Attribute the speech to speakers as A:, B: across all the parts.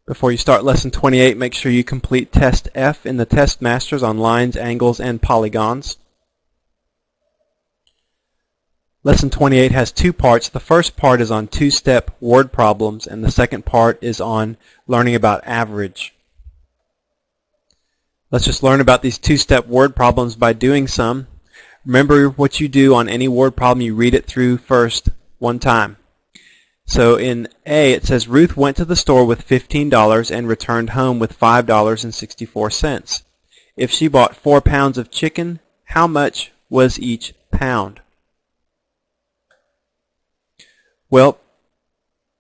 A: Before you start Lesson 28, make sure you complete Test F in the Test Masters on lines, angles, and polygons. Lesson 28 has two parts. The first part is on two-step word problems, and the second part is on learning about average. Let's just learn about these two-step word problems by doing some. Remember what you do on any word problem, you read it through first one time. So in A, it says Ruth went to the store with $15 and returned home with $5.64. If she bought 4 pounds of chicken, how much was each pound? Well,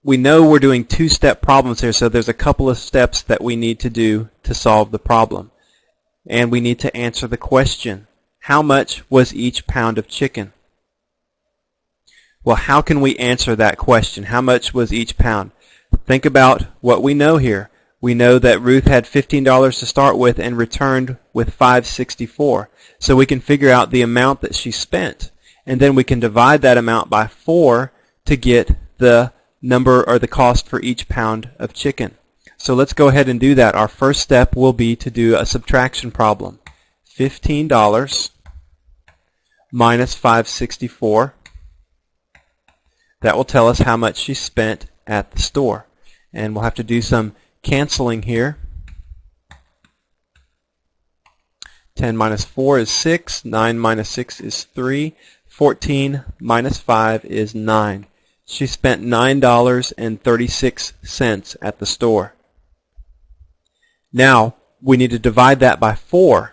A: we know we're doing two-step problems here, so there's a couple of steps that we need to do to solve the problem. And we need to answer the question, how much was each pound of chicken? Well, how can we answer that question? How much was each pound? Think about what we know here. We know that Ruth had $15 to start with and returned with $5.64. So we can figure out the amount that she spent. And then we can divide that amount by 4 to get the number or the cost for each pound of chicken. So let's go ahead and do that. Our first step will be to do a subtraction problem. $15 minus $5.64. That will tell us how much she spent at the store. And we'll have to do some canceling here. 10 minus 4 is 6. 9 minus 6 is 3. 14 minus 5 is 9. She spent $9.36 at the store. Now, we need to divide that by 4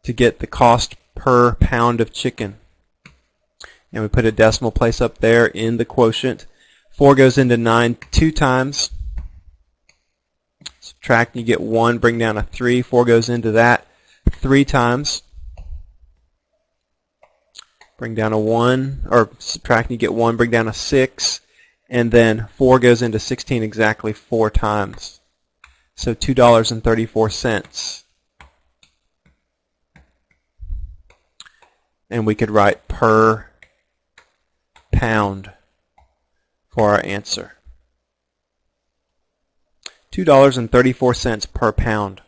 A: to get the cost per pound of chicken. And we put a decimal place up there in the quotient. 4 goes into 9 2 times. Subtract, you get 1, bring down a 3. 4 goes into that 3 times. Bring down a 1, or subtract, you get 1, bring down a 6. And then 4 goes into 16 exactly 4 times. So $2.34. And we could write per pound for our answer. $2.34 per pound.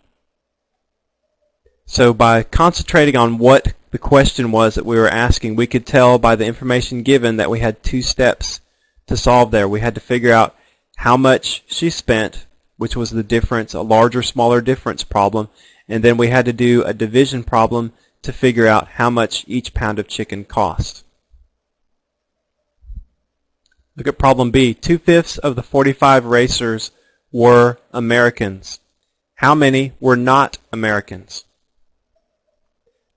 A: So by concentrating on what the question was that we were asking, we could tell by the information given that we had 2 steps to solve there. We had to figure out how much she spent, which was the difference, a larger, smaller difference problem, and then we had to do a division problem to figure out how much each pound of chicken cost. Look at problem B. 2/5 of the 45 racers were Americans. How many were not Americans?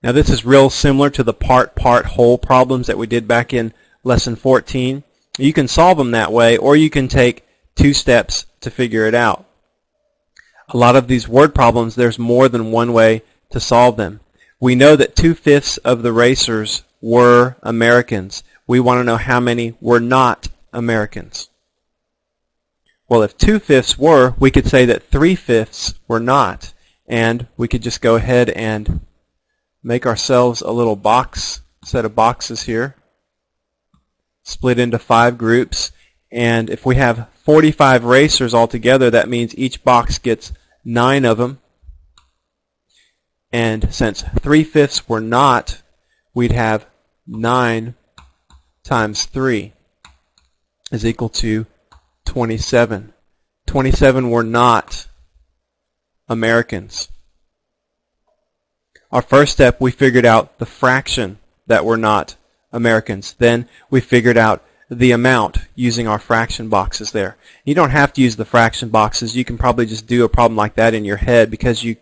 A: Now this is real similar to the part-whole problems that we did back in lesson 14. You can solve them that way, or you can take 2 steps to figure it out. A lot of these word problems, there's more than one way to solve them. We know that 2/5 of the racers were Americans. We want to know how many were not Americans. Well, if 2/5 were, we could say that 3/5 were not. And we could just go ahead and make ourselves a little set of boxes here. Split into 5 groups. And if we have 45 racers altogether, that means each box gets 9 of them. And since 3/5 were not, we'd have 9 times 3 is equal to 27. 27 were not Americans. Our first step, we figured out the fraction that were not Americans. Then we figured out the amount using our fraction boxes there. You don't have to use the fraction boxes. You can probably just do a problem like that in your head because you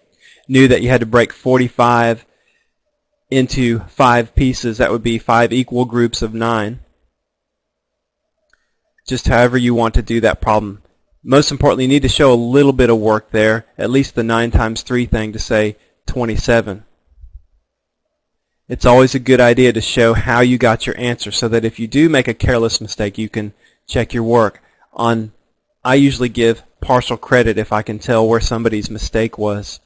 A: knew that you had to break 45 into 5 pieces. That would be 5 equal groups of 9. Just however you want to do that problem. Most importantly, you need to show a little bit of work there, at least the 9 times 3 thing to say 27. It's always a good idea to show how you got your answer so that if you do make a careless mistake, you can check your work. I usually give partial credit if I can tell where somebody's mistake was.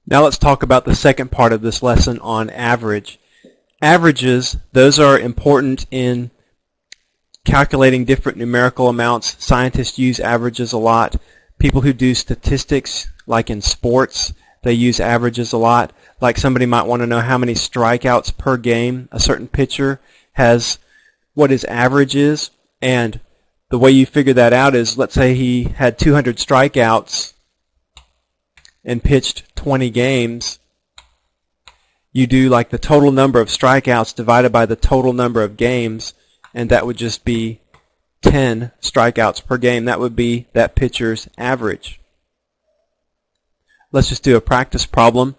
A: Now let's talk about the second part of this lesson on average. Averages, those are important in calculating different numerical amounts. Scientists use averages a lot. People who do statistics, like in sports, they use averages a lot. Like somebody might want to know how many strikeouts per game a certain pitcher has, what his average is. And the way you figure that out is, let's say he had 200 strikeouts and pitched 20 games. You do like the total number of strikeouts divided by the total number of games, and that would just be 10 strikeouts per game. That would be that pitcher's average. Let's just do a practice problem.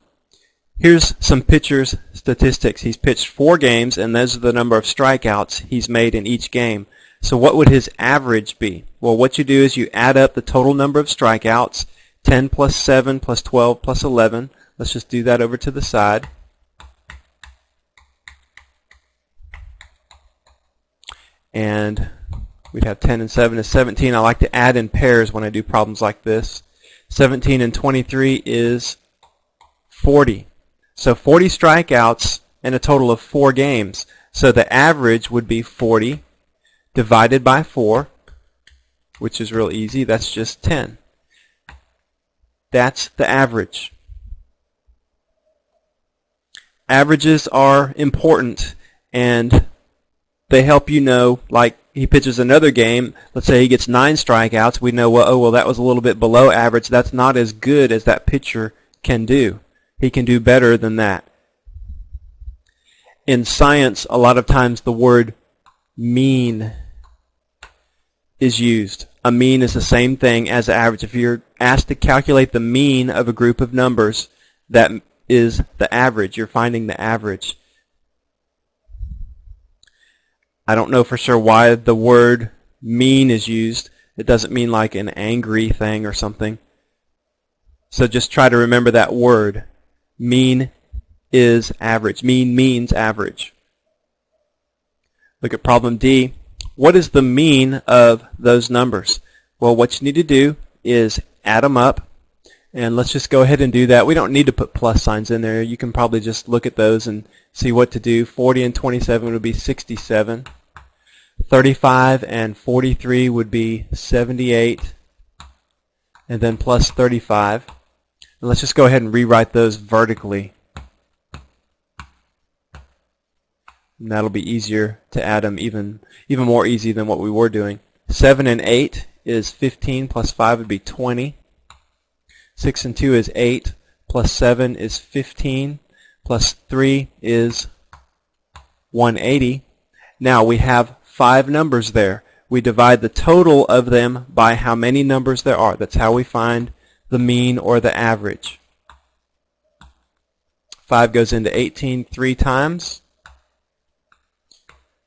A: Here's some pitcher's statistics. He's pitched 4 games, and those are the number of strikeouts he's made in each game. So what would his average be? Well, what you do is you add up the total number of strikeouts, 10 plus 7 plus 12 plus 11. Let's just do that over to the side. And we'd have 10 and 7 is 17. I like to add in pairs when I do problems like this. 17 and 23 is 40. So 40 strikeouts in a total of 4 games. So the average would be 40 divided by 4, which is real easy. That's just 10. That's the average. Averages are important, and they help you know, like he pitches another game, let's say he gets 9 strikeouts, we know, well, oh, well, that was a little bit below average. That's not as good as that pitcher can do. He can do better than that. In science, a lot of times the word mean is used. A mean is the same thing as average. If you're asked to calculate the mean of a group of numbers, that is the average. You're finding the average. I don't know for sure why the word mean is used. It doesn't mean like an angry thing or something. So just try to remember that word. Mean is average. Mean means average. Look at problem D. What is the mean of those numbers? Well, what you need to do is add them up. And let's just go ahead and do that. We don't need to put plus signs in there. You can probably just look at those and see what to do. 40 and 27 would be 67. 35 and 43 would be 78. And then plus 35. And let's just go ahead and rewrite those vertically. And that'll be easier to add them, even more easy than what we were doing. 7 and 8 is 15, plus 5 would be 20. 6 and 2 is 8, plus 7 is 15, plus 3 is 180. Now we have 5 numbers there. We divide the total of them by how many numbers there are. That's how we find the mean or the average. 5 goes into 18 3 times.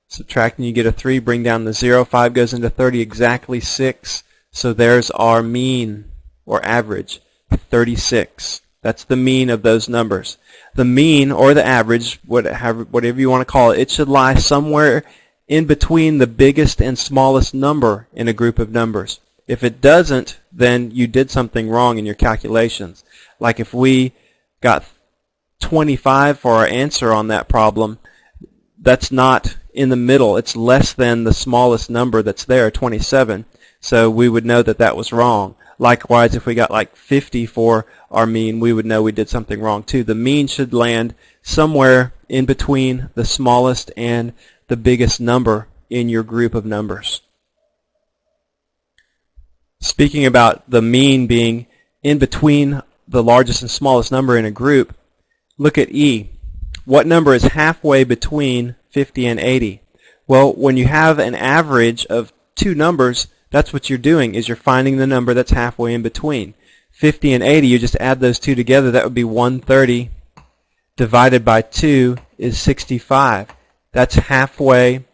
A: Subtracting, you get a 3, bring down the 0. 5 goes into 30, exactly 6. So there's our mean or average, 36. That's the mean of those numbers. The mean or the average, whatever you want to call it, it should lie somewhere in between the biggest and smallest number in a group of numbers. If it doesn't, then you did something wrong in your calculations. Like if we got 25 for our answer on that problem, that's not in the middle. It's less than the smallest number that's there, 27. So we would know that that was wrong. Likewise, if we got like 50 for our mean, we would know we did something wrong too. The mean should land somewhere in between the smallest and the biggest number in your group of numbers. Speaking about the mean being in between the largest and smallest number in a group, look at E. What number is halfway between 50 and 80? Well, when you have an average of 2 numbers, that's what you're doing, is you're finding the number that's halfway in between. 50 and 80, you just add those two together, that would be 130 divided by 2 is 65. That's halfway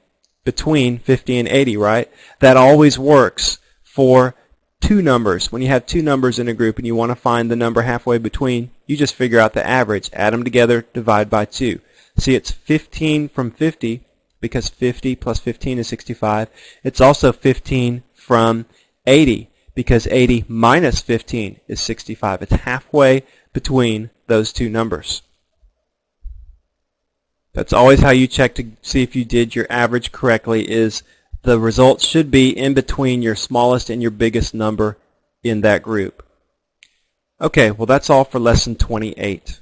A: between 50 and 80, right? That always works for 2 numbers. When you have 2 numbers in a group and you want to find the number halfway between, you just figure out the average, add them together, divide by 2. See, it's 15 from 50 because 50 plus 15 is 65. It's also 15 from 80 because 80 minus 15 is 65. It's halfway between those 2 numbers. That's always how you check to see if you did your average correctly, is the results should be in between your smallest and your biggest number in that group. Okay, well that's all for lesson 28.